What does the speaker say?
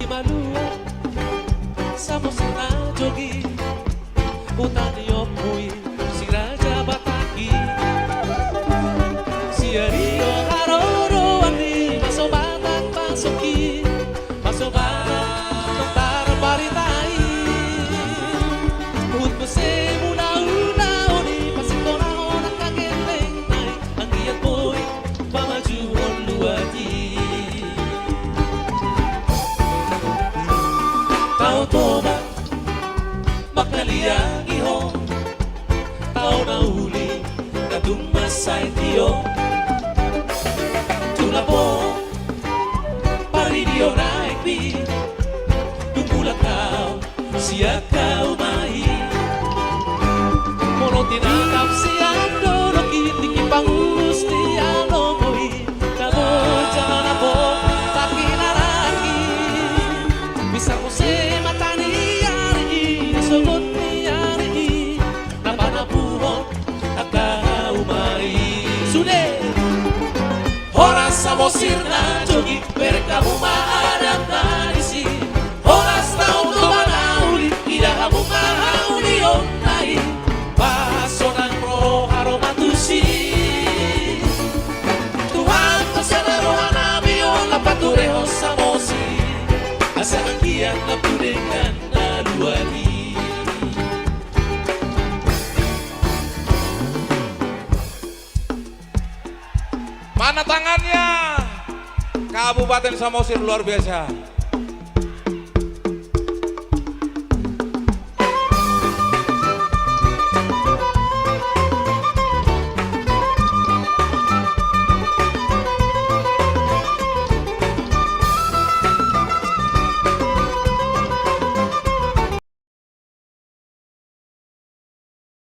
Malua Samosir na jogi Hutan yopui Si Raja Bataki Si Rio Haroro Andi Masobatang Pasuki Masobatang Tentara Paritai Hut Mese Muna-una Oni Pasitonaon Ang kageteng Nai Ang iyat mo'y Pamajuhon luwadi Tao toba Makaliang ihong Tao na uli Kadumasay tiyo Tula po Paridio na ekbi Dumulak kau Siya kau mai Mono tinakap siya Dolo kitiki pangus Di alomoi Kalo jangan ako Takinaraki Bisa ko se matani yari Sugot ni yari Napanapuhon Nakaumay Sude Horas Samosir na jogi Berkamu maadam na isi Horas na utuban na uli Ida kamu mahauli onay Paso ng roha romatusi Tuhan pasanaro hanabi o lapatureho Samosir Asa ang kiyak na puningan na luwadi Mana tangannya? Kabupaten Samosir luar biasa.